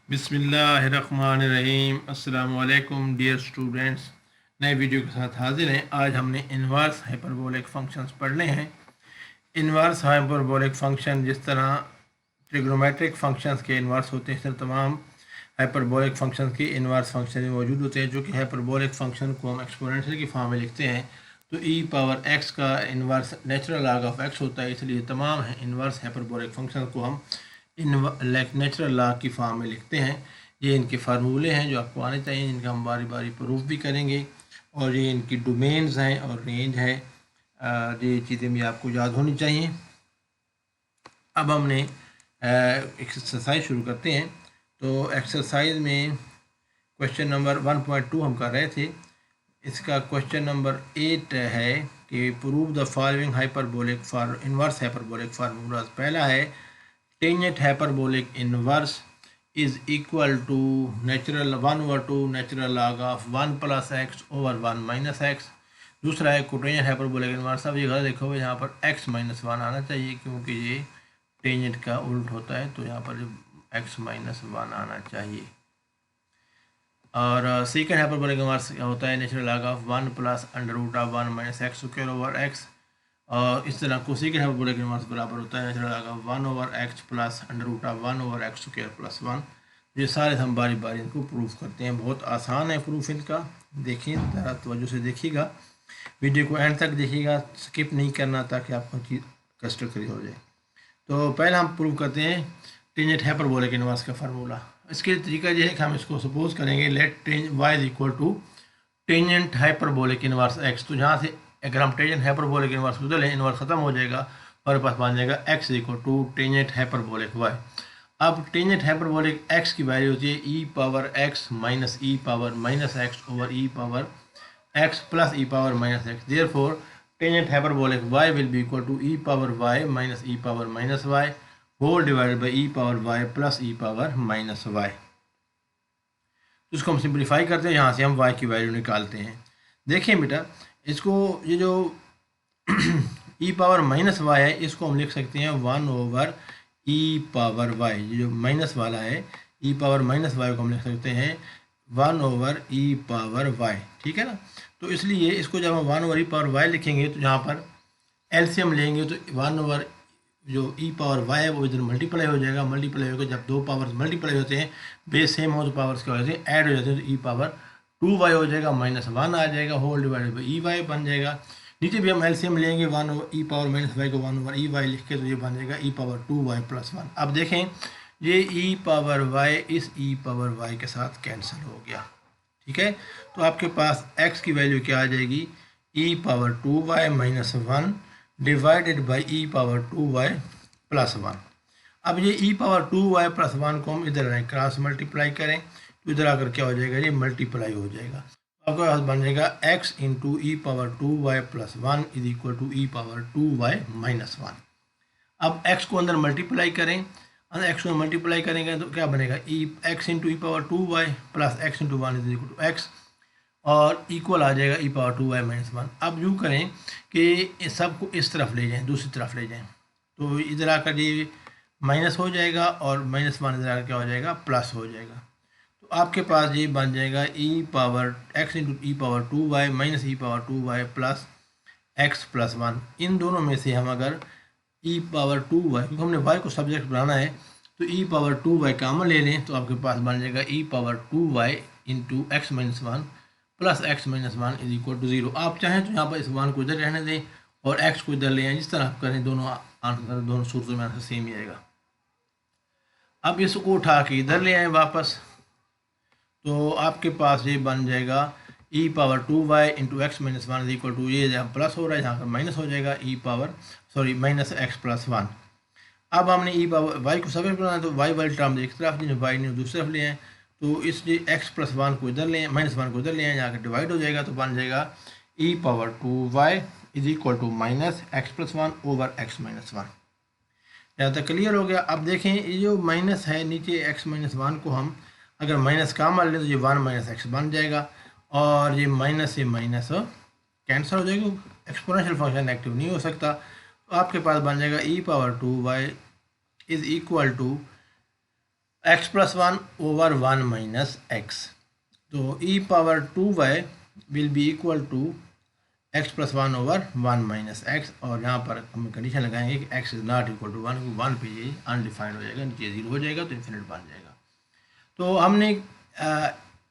बिस्मिल्लाहिर्रहमानिर्रहीम। अस्सलामु अलैकुम डियर स्टूडेंट्स, नए वीडियो के साथ हाजिर हैं। आज हमने इन्वर्स हाइपरबोलिक फंक्शंस पढ़ने हैं। इन्वर्स हाइपरबोलिक फंक्शन जिस तरह ट्रिग्नोमेट्रिक फंक्शंस के इन्वर्स होते हैं, इस तरह तमाम हाइपरबोलिक फंक्शंस के इन्वर्स फंक्शन मौजूद होते हैं, जो कि हाइपरबोलिक फंक्शन को हम एक्सपोनेंशियल की फॉर्म में लिखते हैं। तो ई पावर एक्स का inverse natural log of x होता है, इसलिए तमाम इन्वर्स हाइपरबोलिक फंक्शन को हम नेचुरल लॉग की फॉर्म में लिखते हैं। ये इनके फार्मूले हैं जो आपको आने चाहिए, इनका हम बारी बारी प्रूफ भी करेंगे, और ये इनकी डोमेन्स हैं और रेंज है। ये चीज़ें भी आपको याद होनी चाहिए। अब हमने एक्सरसाइज शुरू करते हैं। तो एक्सरसाइज में क्वेश्चन नंबर 1.2 हम कर रहे थे। इसका क्वेश्चन नंबर 8 है कि prove the following hyperbolic for inverse hyperbolic formulas. पहला है tangent hyperbolic inverse is equal to natural 1/2 natural log of 1 + x over 1 - x। दूसरा है कोटेंजेंट हाइपरबोलिक इन्वर्स। अब ये गलत देखो, यहाँ पर x - 1 आना चाहिए, क्योंकि ये टेंजेंट का उल्ट होता है, तो यहाँ पर x - 1 आना चाहिए। और सेकंड हाइपरबोलिक इन्वर्स क्या होता है, natural log of 1 + √1 - x² over x। और इस तरह कोसेकेंड हाइपरबोलिक इन्वर्स बराबर होता है natural log of 1 over x + √1 over x² + 1। ये सारे हम बारी बारी इनको प्रूफ करते हैं। बहुत आसान है प्रूफ इनका। देखिए, ज़रा तवज्जो से देखिएगा, वीडियो को एंड तक देखिएगा, स्किप नहीं करना, ताकि आपको चीज़ कस्टर्ड क्लियर हो जाए। तो पहले हम प्रूव करते हैं टेंजेंट हाइपरबोलिक इन्वर्स का फार्मूला। इसके तरीका ये है कि हम इसको सपोज करेंगे let y is equal to tangent hyperbolic inverse x। तो जहाँ से अगर हम टेंजेंट हाइपरबोलिक इन्वर्स को लें, इन्वर्स खत्म हो जाएगा, हमारे पास बन जाएगा x is equal to tangent hyperbolic y। अब टेंजेंट हाइपरबोलिक x की वैल्यू होती है e power x minus e power minus x over e power x plus e power minus x। Therefore tangent hyperbolic y will be equal to e power y minus e power minus y whole divided by e power y plus e power minus y। तो इसको हम simplify करते हैं, यहाँ से हम y की value निकालते हैं। देखिए बेटा, इसको ये जो e पावर माइनस y है, इसको हम लिख सकते हैं 1 ओवर e पावर y। ये जो माइनस वाला है, e पावर माइनस y को हम लिख सकते हैं 1 ओवर e पावर y, ठीक है ना। तो इसलिए इसको जब हम 1 ओवर e पावर y लिखेंगे, तो यहाँ पर एलसीएम लेंगे तो 1 ओवर जो e पावर y है वो इधर मल्टीप्लाई हो जाएगा। मल्टीप्लाई होकर जब दो पावर्स मल्टीप्लाई होते हैं, बेस सेम हो तो पावर्स क्या हो जाते हैं, ऐड हो जाते हैं, तो e पावर 2y हो जाएगा, -1 आ जाएगा, whole divided by e y बन जाएगा। नीचे भी हम एलसीएम लेंगे, 1 over e power minus y को 1 ओवर e y लिख के, तो ये बन जाएगा e पावर 2y प्लस 1। अब देखें, ये e पावर y इस e पावर y के साथ कैंसिल हो गया, ठीक है। तो आपके पास x की वैल्यू क्या आ जाएगी, e power 2y minus 1 divided by e power 2y plus 1। अब ये e पावर 2y प्लस 1 को हम इधर क्रॉस मल्टीप्लाई करें, तो इधर आकर क्या हो जाएगा, ये मल्टीप्लाई हो जाएगा। तो आपके पास बन जाएगा x into e power 2y plus 1 is equal to e power 2y minus 1। अब x को अंदर मल्टीप्लाई करें, अंदर x को मल्टीप्लाई करेंगे तो क्या बनेगा, x into e power 2y plus x into 1 is equal to x, और इक्वल आ जाएगा e पावर 2y माइनस 1। अब यूँ करें कि सबको इस तरफ ले जाएं, दूसरी तरफ ले जाएं, तो इधर आकर ये माइनस हो जाएगा, और -1 इधर आकर क्या हो जाएगा, प्लस हो जाएगा। तो आपके पास ये बन जाएगा e power x into e power 2y minus e power 2y plus x plus 1। इन दोनों में से हम अगर e पावर 2y, क्योंकि हमने y को सब्जेक्ट बनाना है, तो e पावर 2y कॉमन ले लें, तो आपके पास बन जाएगा e power 2y into x minus 1 plus x minus 1 is equal to 0। आप चाहें तो यहाँ पर इस 1 को इधर रहने दें और x को इधर ले आएँ, जिस तरह आप करें, दोनों आंसर, दोनों सूरतों में आंसर सेम ही आएगा। अब इसको उठा के इधर ले आएँ वापस, तो आपके पास ये बन जाएगा e power 2y into x minus 1 is equal to, ये जहाँ प्लस हो रहा है यहाँ पर माइनस हो जाएगा, माइनस x प्लस 1। अब हमने e पावर y को सब्जेक्ट बनाना, तो y वाली टर्म एक तरफ दी, y ने दूसरी तरफ ले आए, तो इसलिए x प्लस 1 को इधर ले, माइनस 1 को इधर ले आए, यहाँ डिवाइड हो जाएगा, तो बन जाएगा e power 2y is equal to minus x plus 1 over x minus 1। यहाँ तक क्लियर हो गया। अब देखें, ये जो माइनस है नीचे x माइनस 1 को हम अगर माइनस का मान लें, तो ये 1 माइनस x बन जाएगा, और ये माइनस से माइनस कैंसिल हो जाएगा, एक्सपोनेंशियल फंक्शन नेगेटिव नहीं हो सकता। तो आपके पास बन जाएगा e power 2y is equal to x plus one over one minus x, तो e power two y will be equal to x plus one over one minus x, और यहाँ पर हम कंडीशन लगाएंगे कि x is not equal to one, one पे ये undefined हो जाएगा, नीचे जीरो हो जाएगा तो इन्फिनिट बन जाएगा। तो हमने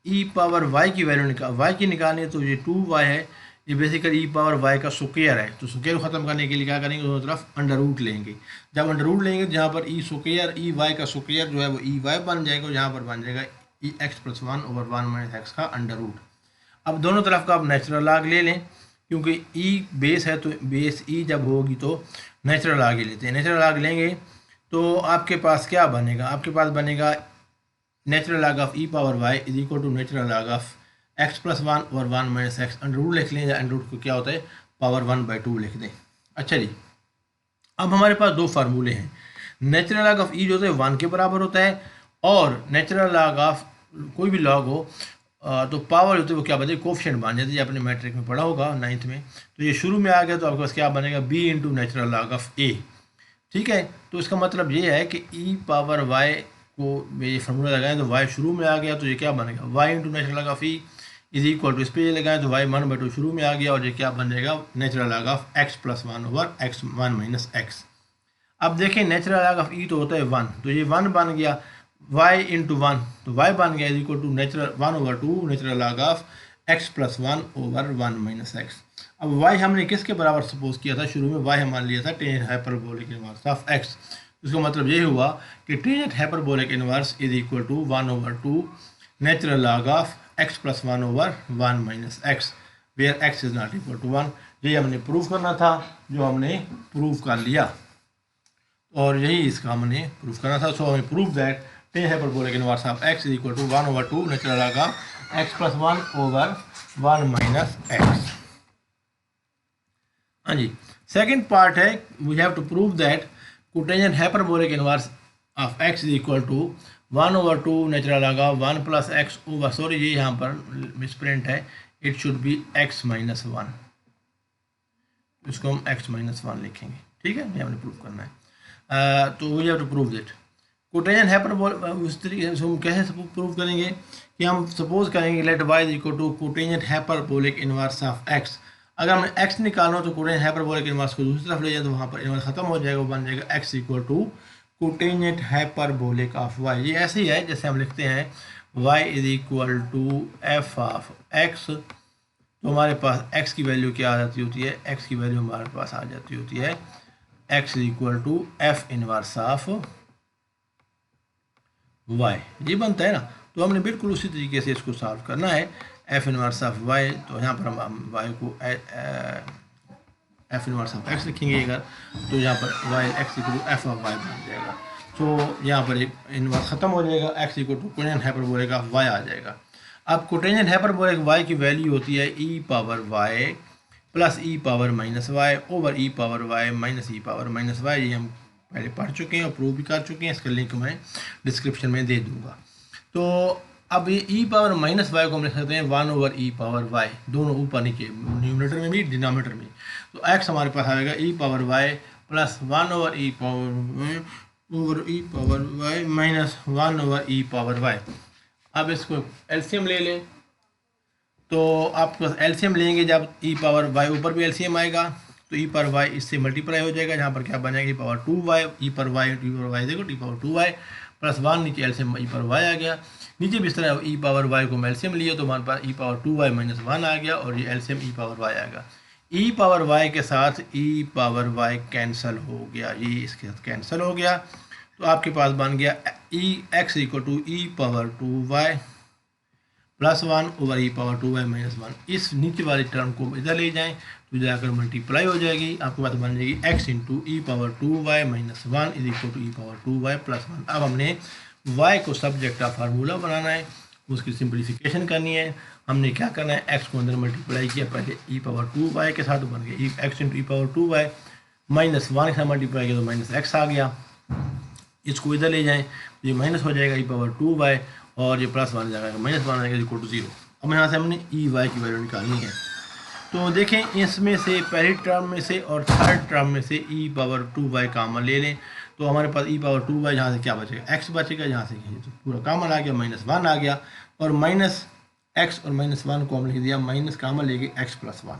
ई पावर वाई की वैल्यू वाई की निकालनी है, तो ये टू वाई है, ये बेसिकली ई पावर वाई का स्क्वायर है, तो स्क्वायर ख़त्म करने के लिए क्या करेंगे, दोनों तरफ अंडर रूट लेंगे। जब अंडर रूट लेंगे जहाँ पर ई स्क्वायर ई वाई का स्क्वायर जो है वो ई वाई बन जाएगा, और यहाँ पर बन जाएगा e x plus one over one minus x का अंडर रूट। अब दोनों तरफ का आप नेचुरल लॉग ले लें, क्योंकि ई बेस है तो बेस ई जब होगी तो नेचुरल लॉग ही लेते हैं। नेचुरल लॉग लेंगे तो आपके पास क्या बनेगा, आपके पास बनेगा natural log of e power y is equal to natural log of x plus one और one minus x. Under root लिख लें, या अंडर रूट को क्या होता है पावर वन बाई टू लिख दें। अच्छा जी, अब हमारे पास दो फार्मूले हैं। नेचुरल लॉग ऑफ ई जो होता है वन के बराबर होता है, और नेचुरल लॉग ऑफ कोई भी लॉग हो तो पावर होती है वो क्या बनेगी, कोफिशिएंट बन जाती है। आपने मैट्रिक में पढ़ा होगा 9th में, तो ये शुरू में आ गया तो आपके पास क्या बनेगा, b into natural log of a. ठीक है, तो इसका मतलब ये है कि ई पावर वाई को ये फार्मूला लगाएं तो वाई शुरू में आ गया, तो ये क्या बनेगा, y into natural log of e is equal to, इस पर ये लगाएं तो वाई वन बाई टू शुरू में आ गया, और ये क्या बन जाएगा, natural log of x plus one over x one minus x. अब देखें नेचुरल लॉग ऑफ ई तो होता है वन, तो ये वन बन गया, y इंटू वन तो y बन गया is equal to natural one over two natural log of x plus one over one minus x. अब y हमने किसके बराबर सपोज किया था, शुरू में y हमारे लिया था tangent hyperbolic inverse of x। इसका मतलब ये हुआ कि tangent hyperbolic inverse is equal to one over two natural log of x plus one over one minus x, where x is not equal to one. ये हमने prove करना था, जो हमने प्रूव कर लिया, और यही इसका हमने प्रूव करना था। सो हमें prove that tangent hyperbolic inverse of x is equal to one over two natural log of x plus one over one minus x. हाँ जी, सेकेंड पार्ट है, we have to prove that cotangent hyperbolic inverse of x is equal to one over two natural log of one plus x over, sorry ये यहाँ पर misprint है, it should be x minus one, इसको हम x minus one लिखेंगे। ठीक है, ये हमने प्रूव करना है। तो we have to prove that cotangent hyperbolic, उस तरीके से हम कैसे प्रूव करेंगे कि हम सपोज करेंगे let y is equal to cotangent hyperbolic inverse of x। अगर हमने x निकालना हो तो कोटेंजेंट हाइपरबोलिक इनवर्स को दूसरी तरफ ले जाए तो वहाँ पर इनवर्स खत्म हो जाएगा, वो बन जाएगा x equal to cotangent hyperbolic of y। ये ऐसे ही है जैसे हम लिखते हैं y is equal to f of x, तो हमारे पास x की वैल्यू क्या आ जाती होती है, x की वैल्यू हमारे पास आ जाती होती है x is equal to f inverse of y। ये बनता है ना, तो हमने बिल्कुल उसी तरीके से इसको सॉल्व करना है, f इनवर्स ऑफ y। तो यहाँ पर हम y को f इनवर्स ऑफ x लिखेंगे अगर, तो यहाँ पर y x equal to f of y बन जाएगा। तो यहाँ पर एक इनवर्स खत्म हो जाएगा, x equal to cotangent hyperbolic of y आ जाएगा। अब कोटेंजेंट हाइपरबोलिक y की वैल्यू होती है e power y plus e power minus y over e power y minus e power minus y। ये हम पहले पढ़ चुके हैं और प्रूव भी कर चुके हैं, इसका लिंक मैं डिस्क्रिप्शन में दे दूंगा। तो अब ये ई पावर माइनस वाई को हम लिख सकते हैं one over e power Y, दोनों ऊपर नीचे, न्यूमरेटर में भी डिनोमिनेटर में। तो एक्स हमारे पास आएगा e power y plus one over e power y minus one over e power y. अब इसको एलसीएम ले लें, तो आपके पास एलसीएम लेंगे, जब ई पावर वाई ऊपर भी एलसीएम आएगा तो ई पर वाई इससे मल्टीप्लाई हो जाएगा, जहाँ पर क्या बनेगा e power two y, e पर वाई टी पावर वाई देखो t power two y plus one, नीचे एलसीएम ई पर वाई आ गया, नीचे भी इस तरह ई पावर वाई को एलसीएम लिए तो हमारे पास e power two y minus one आ गया, और ये एलसीएम ई पावर वाई आएगा। ई पावर वाई के साथ ई पावर वाई कैंसिल हो गया, ये इसके साथ कैंसिल हो गया, तो आपके पास बन गया e x equal to e power two y plus one over e power two y minus one. इस नीचे वाली टर्म को इधर ले जाएं तो जाकर मल्टीप्लाई हो जाएगी, आपके पास बन जाएगी x into e power two y minus one is equal to e power two y plus one. अब हमने y को सब्जेक्ट ऑफ फार्मूला बनाना है, उसकी सिंप्लीफिकेशन करनी है। हमने क्या करना है, x को अंदर मल्टीप्लाई किया पहले ई पावर टू वाई के साथ, बन गया x into e power two y minus one के साथ मल्टीप्लाई किया तो माइनस एक्स आ गया। इसको इधर ले जाएं तो ये माइनस हो जाएगा ई पावर टू वाई, और ये प्लस वन जाएगा माइनस वन आ जाएगा इक्वल टू जीरो। अब यहाँ से हमने ई वाई की वैल्यू निकालनी है, तो देखें इसमें से पहली टर्म में से और थर्ड टर्म में से ई पावर टू वाई कॉमन ले लें, तो हमारे पास ई पावर 2y यहाँ से क्या बचेगा, x बचेगा, यहाँ से तो पूरा कामन आ गया, -1 आ गया, और माइनस x और -1 को हम लिख दिया, माइनस कामन लेके x + 1।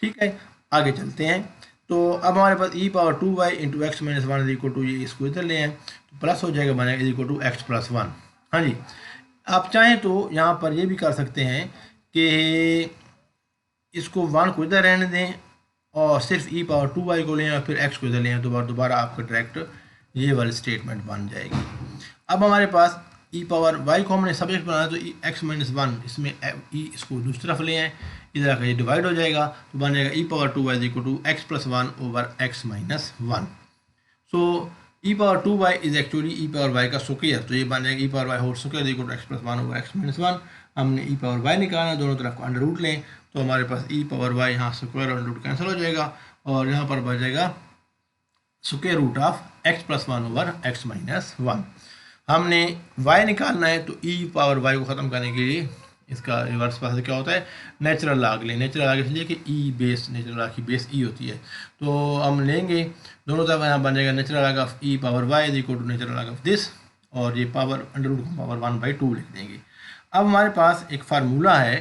ठीक है, आगे चलते हैं। तो अब हमारे पास e power 2y into x minus 1 is equal to, ये इसको इधर ले आए तो प्लस हो जाएगा, बनेगा इज इक्वल टू x + 1। हाँ जी, आप चाहें तो यहाँ पर ये भी कर सकते हैं कि इसको 1 को इधर रहने दें और सिर्फ ई पावर 2y को लें और फिर x को इधर लें, दोबारा आपका डायरेक्ट ये वाली स्टेटमेंट बन जाएगी। अब हमारे पास ई पावर y को हमने सब्जेक्ट बनाया तो x - 1, इसमें e इसको दूसरी तरफ ले आए, इधर आकर ये डिवाइड हो जाएगा, तो बन जाएगा e power 2y is equal to x + 1 over x - 1। So e power 2y is actually e power y का स्क्वायर, तो ये बन जाएगा e power y whole square is equal to x + 1 over x - 1। हमने ई पावर y निकालना, दोनों तरफ को अंडर रूट लें, तो हमारे पास ई पावर y यहाँ स्क्वायर और अंडर रूट कैंसिल हो जाएगा, और यहाँ पर बच जाएगा square root of x + 1 over x - 1। हमने y निकालना है, तो ई पावर y को ख़त्म करने के लिए इसका रिवर्स पास क्या होता है, नेचुरल लॉग लें। नेचुरल लॉग इसलिए कि ई बेस, नेचुरल लॉग की बेस ई होती है, तो हम लेंगे दोनों तरफ, यहाँ बन जाएगा natural log of e power y is equal to natural log of this, और ये पावर अंडर रूट पावर 1/2 लिख देंगे। अब हमारे पास एक फार्मूला है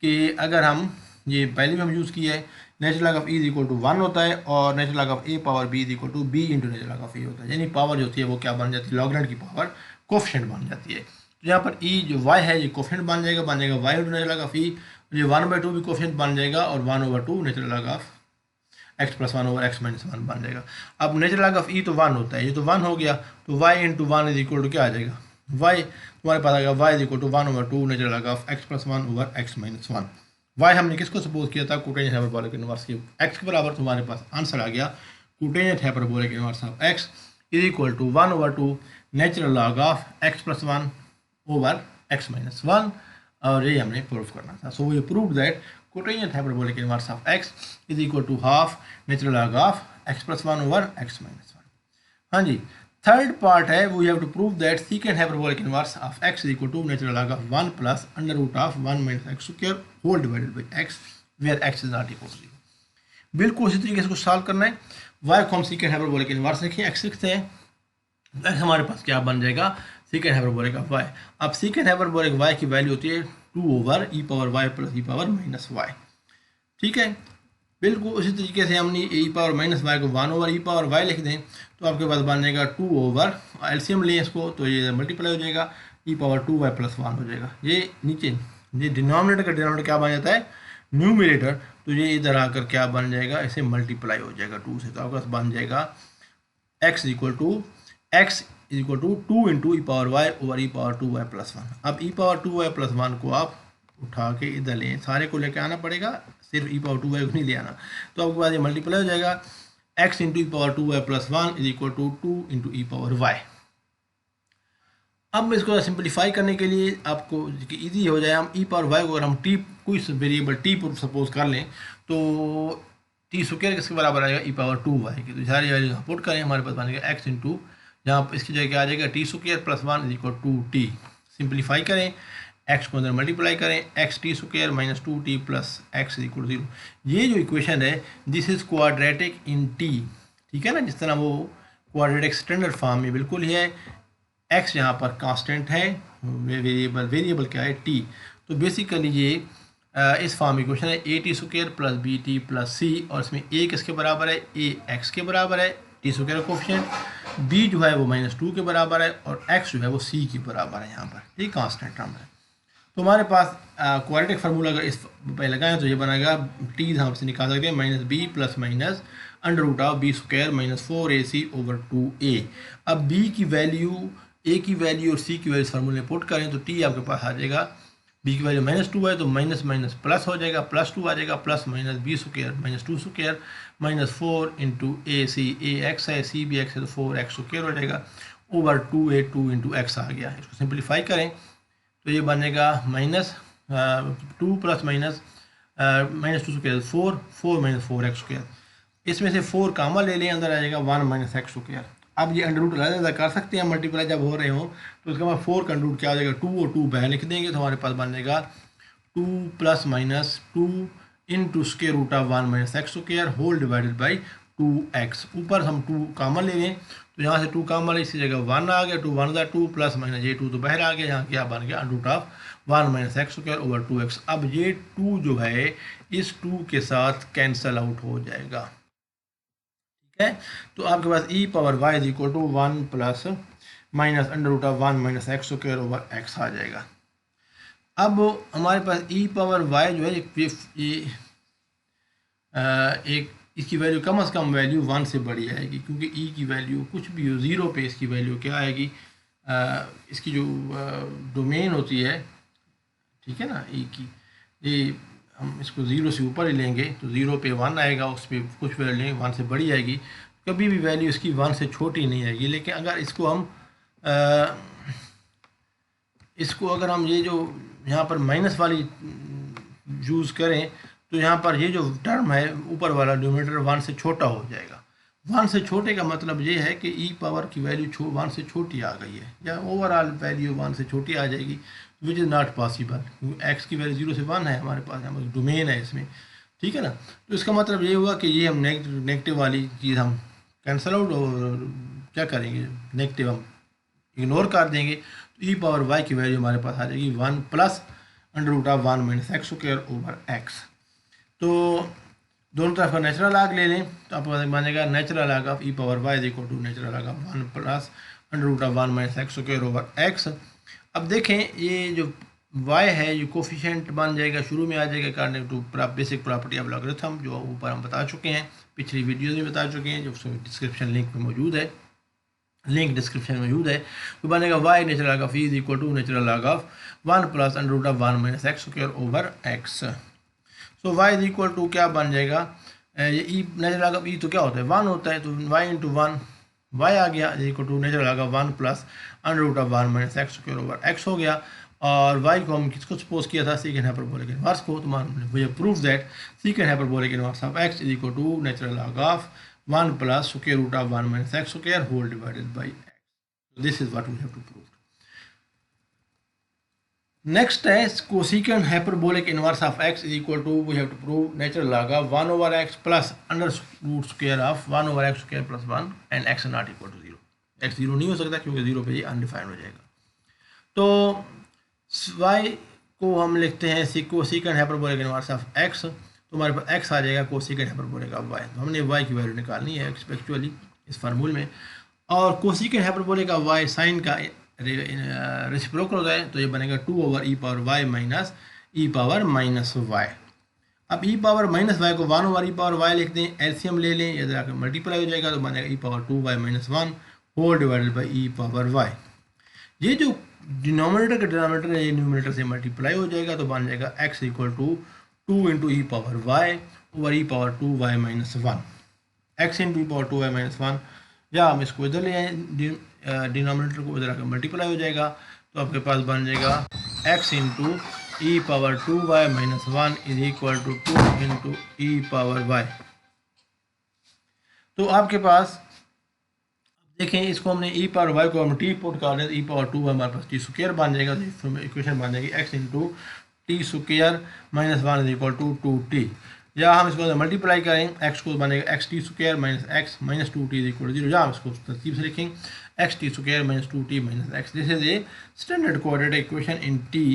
कि अगर हम ये पहले भी हम यूज़ किया है, natural log of e is equal to 1 होता है, और natural log of a power b is equal to b into natural log of a होता है, यानी पावर जो होती है वो क्या बन जाती है, लॉगरेंट की पावर कोफिशिएंट बन जाती है। तो यहाँ पर ई जो y है ये कोफिशिएंट बन जाएगा y into natural log of e, ये 1/2 भी कोफिशिएंट बन जाएगा, और 1/2 natural log of x + 1 over x - 1 बन जाएगा। अब नेचुरल लॉग ऑफ ई तो 1 होता है, ये तो 1 हो गया, तो y into 1 is equal to क्या आ जाएगा, y तुम्हारे पास आ गया y is equal to 1/2 natural log of x + 1 over x - 1। y हमने किसको सपोज किया था, कोटेनियस हाइपरबोलिक इनवर्स की x के बराबर, तुम्हारे पास आंसर आ गया cotangent hyperbolic inverse of x is equal to 1/2 natural log of x + 1 over x - 1, और ये हमने प्रूव करना था। So we prove that cotangent hyperbolic inverse of x is equal to half natural log of x + 1 over x - 1। हाँ जी, third part है, we have to prove that secant hyperbolic inverse of x is equal to natural log of 1 plus under root of 1 - x square whole divided by x where x is not equal to 0। बिल्कुल उसी तरीके से इसको solve करना है। y को हम second hyperbolic inverse लिखें, x लिखते हैं, x हमारे पास क्या बन जाएगा, सेकंड हाइपरबोलिक ऑफ y। अब सेकंड हाइपरबोलिक y की वैल्यू होती है 2 over e power y plus e power -y। ठीक है, बिल्कुल उसी तरीके से हमने e पावर -y को 1 ओवर e पावर y लिख दें, तो आपके पास बन जाएगा 2 ओवर, एलसीएम लें इसको तो ये मल्टीप्लाई हो जाएगा, e पावर 2y + 1 हो जाएगा। ये नीचे ये डिनोमिनेटर का डिनोमिनेटर क्या बन जाता है, न्यूमरेटर, तो ये इधर आकर क्या बन जाएगा, ऐसे मल्टीप्लाई हो जाएगा 2 से, तो आपके पास बन जाएगा x equal to 2 into e power y over e power 2y + 1। अब e पावर 2y + 1 को आप उठा के इधर लें, सारे को लेके आना पड़ेगा, सिर्फ e पावर 2y को नहीं ले आना, तो आपके पास ये मल्टीप्लाई हो जाएगा, x into e power 2y + 1 is equal to 2 into e power y। अब इसको सिंपलीफाई करने के लिए आपको इजी हो जाए, हम e पावर y को अगर हम t कोई वेरिएबल t पर सपोज कर लें, तो t स्क्वायर किसके बराबर आएगा, e पावर 2y की, तो सारी वैल्यू पुट करें, हमारे पास बनेगा x इंटू, जहाँ इसकी जगह क्या आ जाएगा, t square + 1 is equal to t। Simplify करें, x को अंदर मल्टीप्लाई करें, x t square - 2t plus x is equal to 0। ये जो इक्वेशन है this is quadratic in t, ठीक है ना, जिस तरह वो क्वाड्रेटिक स्टैंडर्ड फॉर्म में बिल्कुल ही है। x यहाँ पर कांस्टेंट है, वेरिएबल क्या है t, तो बेसिकली ये इस फॉर्म में इक्वेशन है a t square plus b t plus c, और इसमें a किसके बराबर है, a x के बराबर है, t स्क्वायर कोफिशिएंट, b जो है वो -2 के बराबर है, और x जो है वो c के बराबर है यहाँ पर, ठीक कांस्टेंट टर्म है। तो हमारे पास क्वाड्रेटिक फार्मूला अगर इस पे लगाएं तो ये बनेगा t यहाँ से निकाल सकते हैं -b plus minus under root of b square -4ac over 2a। अब b की वैल्यू, a की वैल्यू और c की वैल्यू इस फार्मूले में पुट करें तो t आपके पास आ जाएगा, b की वैल्यू -2 है तो माइनस माइनस प्लस हो जाएगा, +2 आ जाएगा, plus -b square -2 square -4 into a x है, c भी x है, तो 4x स्क्वायर हो जाएगा ओवर 2a 2 इंटू x आ गया। इसको सिंप्लीफाई करें तो ये बनेगा -2 प्लस -2 स्क्वायर 4 4 -4x स्क्वायर, इसमें से 4 कामा ले लें, अंदर आ जाएगा 1 - x स्क्वायर। अब ये अंडर रूट अलग कर सकते हैं मल्टीप्लाई जब हो रहे हो, तो उसके बाद 4 का अंडर रूट क्या हो जाएगा, 2 और 2 बाहर लिख देंगे, तो हमारे पास बन जाएगा 2 + -2 into square root of 1 - x square whole divided by 2x। ऊपर हम 2 कामन ले लें तो यहाँ से 2 कामन है, इसी जगह 1 आ गया, 2 1 ज़ा 2 प्लस माइनस ये 2 तो बाहर आ गया, यहाँ क्या बन गया root of 1 minus x square over 2x। अब ये 2 जो है इस 2 के साथ कैंसल आउट हो जाएगा, ठीक है। तो आपके पास e power y is equal to 1 plus minus under root of 1 minus x square over x आ जाएगा। अब हमारे पास ई पावर वाई जो है एक इसकी वैल्यू कम से कम वैल्यू 1 से बड़ी आएगी, क्योंकि ई की वैल्यू कुछ भी हो 0 पे इसकी वैल्यू क्या आएगी, इसकी जो डोमेन होती है, ठीक है ना, ई की, ये हम इसको 0 से ऊपर ही लेंगे तो 0 पे 1 आएगा, उस पर कुछ वैल्यू लेंगे 1 से बड़ी आएगी, कभी भी वैल्यू इसकी 1 से छोटी नहीं आएगी। लेकिन अगर इसको हम अगर हम ये जो यहाँ पर माइनस वाली यूज़ करें तो यहाँ पर ये जो टर्म है ऊपर वाला डिनोमिनेटर 1 से छोटा हो जाएगा। 1 से छोटे का मतलब ये है कि ई पावर की वैल्यू 1 से छोटी आ गई है, या ओवरऑल वैल्यू 1 से छोटी आ जाएगी, विच इज़ नॉट पॉसिबल, क्योंकि एक्स की वैल्यू 0 से 1 है हमारे पास, हमारे डोमेन है इसमें, ठीक है ना। तो इसका मतलब ये हुआ कि ये हम नेगेटिव वाली चीज़ हम कैंसल आउट और क्या करेंगे, नेगेटिव हम इग्नोर कर देंगे। तो ई पावर वाई की वैल्यू हमारे पास आ जाएगी 1 plus under root of 1 minus x square over x. तो दोनों तरफ का नेचुरल लॉग ले लें तो आपको बनेगा natural log of e power y is equal to natural log of 1 plus under root of 1 minus x square over x. अब देखें ये जो y है ये कोफिशिएंट बन जाएगा, शुरू में आ जाएगा according to basic property of logarithm, जो ऊपर हम बता चुके हैं, पिछली वीडियोज़ में बता चुके हैं, जो डिस्क्रिप्शन लिंक में मौजूद है, लिंक डिस्क्रिप्शन में मौजूद है। तो बनेगा y natural log of e is equal to natural log of 1 plus under root of 1 minus x square over x. So y is equal to क्या बन जाएगा, ये e natural log of e तो क्या होता है 1 होता है, तो y इंटू 1 y आ गया is equal to natural log of 1 plus under root of 1 minus x square over x हो गया। और y को हम किसको सपोज किया था, सीकेंड हाइपरबोलिक इनवर्स को, तो we have proved that secant hyperbolic inverse of x is equal to natural log of 1 plus square root of 1 minus x square whole divided by x। This is what we have to prove. Next है cosecant hyperbolic inverse of x is equal to we have to prove natural log of 1 over x plus under root square of 1 over x square plus 1 and x not equal to 0। x 0 नहीं हो सकता क्योंकि 0 पे ये undefined हो जाएगा। तो y को हम लिखते हैं cosecant hyperbolic inverse of x, तो हमारे पास x आ जाएगा कोसेकेंड हाइपरबोलिक ऑफ y। तो हमने y की वैल्यू निकालनी है एक्चुअली इस फार्मूले में, और cosecant hyperbolic of y sine का रेसिप्रोकल होता है, तो ये बनेगा 2 over e power y minus e power minus y। अब ई पावर माइनस y को 1 ओवर ई पावर y लिखते हैं, एलसीएम ले लें, ये जाकर मल्टीप्लाई हो जाएगा, तो बनेगा e power 2y minus 1 whole divided by e power y। ये जो डिनोमिनेटर का डिनोमिनेटर है ये न्यूमिनेटर से मल्टीप्लाई हो जाएगा, तो बन जाएगा x equal to 2 into e power y over e power 2y minus 1, x into e power 2y minus 1, या हम इसको इधर ले आए डिनोमिनेटर को इधर आकर मल्टीप्लाई हो जाएगा, तो आपके पास बन जाएगा x into e power 2y minus 1 is equal to 2 into e power y। तो आपके पास देखें इसको हमने ई पावर वाई को हम टी पुट कर दें, ई पावर 2 हमारे पास टी स्क्वायर बन जाएगा, तो इक्वेशन बन जाएगी x into t square minus 1 is equal to 2t, या हम इसको मल्टीप्लाई करें x को बनेगा x t square minus x minus 2t is equal to 0, या हम इसको तरतीब से लिखेंगे x t square minus 2t minus x. This is a standard coordinate equation in t।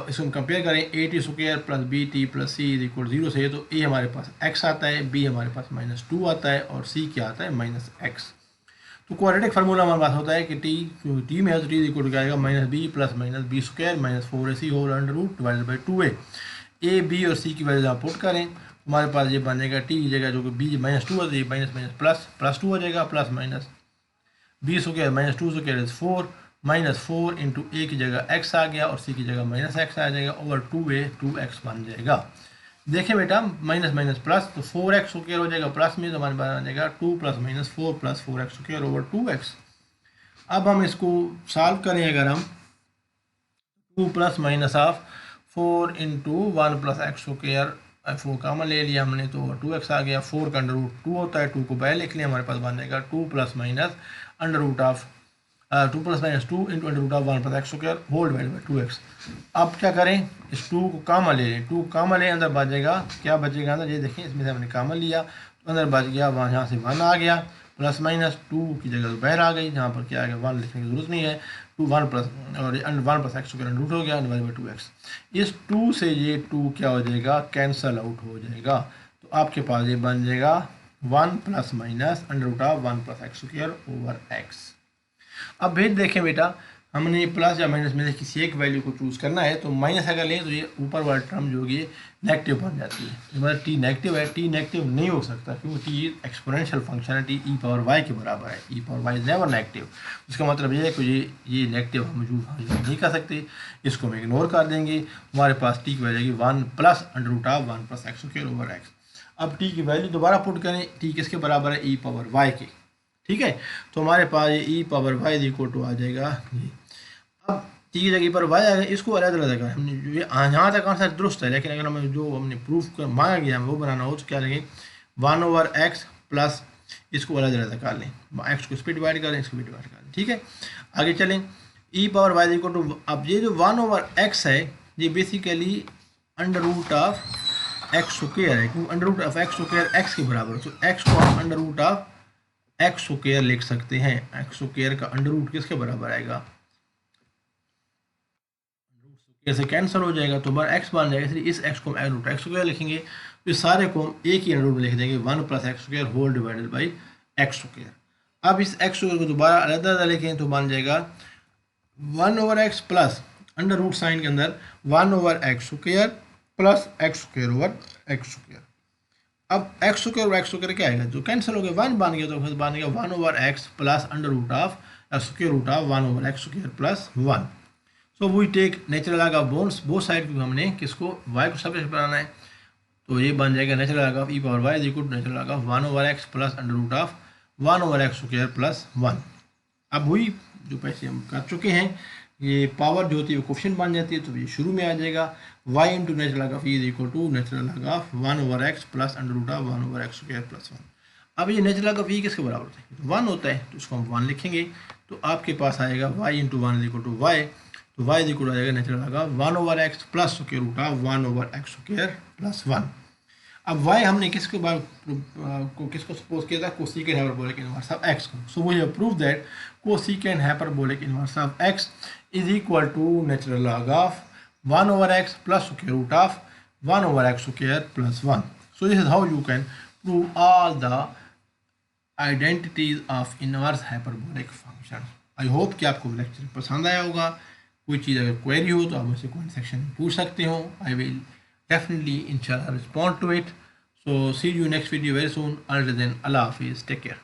इसको हम कंपेयर करें a t square plus b t plus c is equal 0 से, तो a हमारे पास x आता है, b हमारे पास माइनस 2 आता है, और c क्या आता है माइनस x। तो क्वाड्रेटिक फार्मूला हमारे पास होता है कि टी में है तो टी इक्वल टू आएगा minus B plus minus B square minus 4ac whole under root divided by 2a। A B और सी की वैल्यू आप पुट करें, हमारे पास ये बन जाएगा टी की जगह जो कि बी माइनस 2 है तो ये माइनस माइनस प्लस 2 हो जाएगा, plus minus B square minus 2 square is 4 minus 4 into a की जगह x आ गया और सी की जगह माइनस x आ जाएगा ओवर 2a 2x बन जाएगा। देखिए बेटा माइनस माइनस प्लस, तो 4x स्क्वायर हो जाएगा प्लस में, तो हमारे पास आ जाएगा 2 plus minus 4 plus 4x square over 2x। अब हम इसको सॉल्व करें, अगर हम 2 plus minus of 4 into 1 plus x square 4 कामन ले लिया हमने, तो 2x आ गया, 4 का अंडर रूट 2 होता है, 2 को बाहर लिख लिया, हमारे पास बन जाएगा 2 plus minus under root of 2 plus minus 2 into under root of 1 plus x square whole divide by 2x। अब क्या करें, इस 2 को कामन ले लें, 2 कामन ले, अंदर बचेगा क्या बचेगा अंदर, ये देखें इसमें से हमने कामन लिया तो अंदर बच गया, वहाँ यहाँ से 1 आ गया, प्लस माइनस 2 की जगह बाहर आ गई, जहाँ पर क्या आ गया 1 लिखने की जरूरत नहीं है, 2 1 प्लस और 1 प्लस एक्स स्क्वायर रूट हो गया डिवाइड बाई 2x। इस 2 से ये 2 क्या हो जाएगा, कैंसल आउट हो जाएगा। तो आपके पास ये बन जाएगा 1 plus minus under root of 1 plus x square over x. अब फिर देखें बेटा, हमने प्लस या माइनस में से किसी एक वैल्यू को चूज़ करना है, तो माइनस अगर लें तो ये ऊपर वाला टर्म जो होगी नेगेटिव बन जाती है। मतलब टी नेगेटिव है, टी नेगेटिव नहीं हो सकता क्योंकि टी एक्सपोनेंशियल फंक्शन है, टी ई पावर वाई के बराबर है, e power y is never negative. उसका मतलब ये है कि ये नेगेटिव हम यूज नहीं कर सकते, इसको हम इग्नोर कर देंगे। हमारे पास टी की value 1 plus under root of 1 plus x square over x. अब टी की वैल्यू दोबारा पुट करें, टी किसके बराबर है, ई पावर वाई के, ठीक है। तो हमारे पास ये ई पावर वाई इक्वल टू आ जाएगा ये। अब टी की जगह पर वाई आ गया, इसको अलग अलग कर हमने ये यहाँ तक आंसर दुरुस्त है, लेकिन अगर हमें जो हमने प्रूफ कर मांगा गया हमें वो बनाना हो तो क्या लगे 1 ओवर एक्स प्लस इसको अलग अलग कर लें, एक्स को स्पीड डिवाइड करें, इसको भी डिवाइड कर लें, ठीक है। आगे चलें, e power y equal to, अब ये जो 1 ओवर एक्स है ये basically under root of x square है, क्योंकि under root of x square x के बराबर है, तो एक्स को हम under root of x square लिख सकते हैं। एक्स स्क्वायर का अंडर रूट किसके बराबर आएगा, से कैंसिल हो जाएगा तो बार एक्स बन जाएगा, इसलिए इस एक्स को हम रूट एक्स स्क्वायर लिखेंगे, तो इस सारे को हम एक ही अंडर रूट में लिख देंगे 1 plus x square whole divided by x square. अब इस एक्स स्क्वायर को दोबारा अलग अलग लिखें तो बन जाएगा 1 over x plus under root sign के अंदर 1 over x square plus x square over x square. अब एक्स स्क्वायर और एक्स स्क्वायर क्या आएगा, जो कैंसिल हो गया 1 बन गया, तो फिर बन गया 1 over x plus under root of square root of 1 over x square plus 1। So we take natural log of both side, क्योंकि हमने किसको y को सबसे बनाना है, तो ये बन जाएगा natural log of e power y is equal to natural log of 1 over x plus under root of 1 over x square plus 1। अब वही जो पैसे हम कर चुके हैं, ये पावर जो होती है वो कोफिशिएंट बन जाती है, तो ये शुरू में आ जाएगा y into natural log of e is equal to natural log of 1 over x plus under root of 1 over x square plus 1। अब ये नेचुरल लॉग ऑफ ई किसके बराबर होता है, 1 होता है, तो इसको हम 1 लिखेंगे, तो आपके पास आएगा y into 1 is equal to y, तो y इक्वल आ जाएगा natural log of 1 over x plus square root of 1 over x square plus 1। अब y हमने किसके बारे को किसको सपोज किया था, cosecant hyperbolic inverse of x को। So we have prove that cosecant hyperbolic inverse of x is equal to natural log of 1 over x plus square root of 1 over x square plus 1। So this is how you can prove all the identities of inverse hyperbolic function. I hope कि आपको lecture पसंद आया होगा। कोई चीज़ अगर query हो तो आप मुझसे कमेंट सेक्शन में पूछ सकते हो। I will definitely inshallah respond to it. So see you next video very soon. Until then, Allah Hafiz, take care.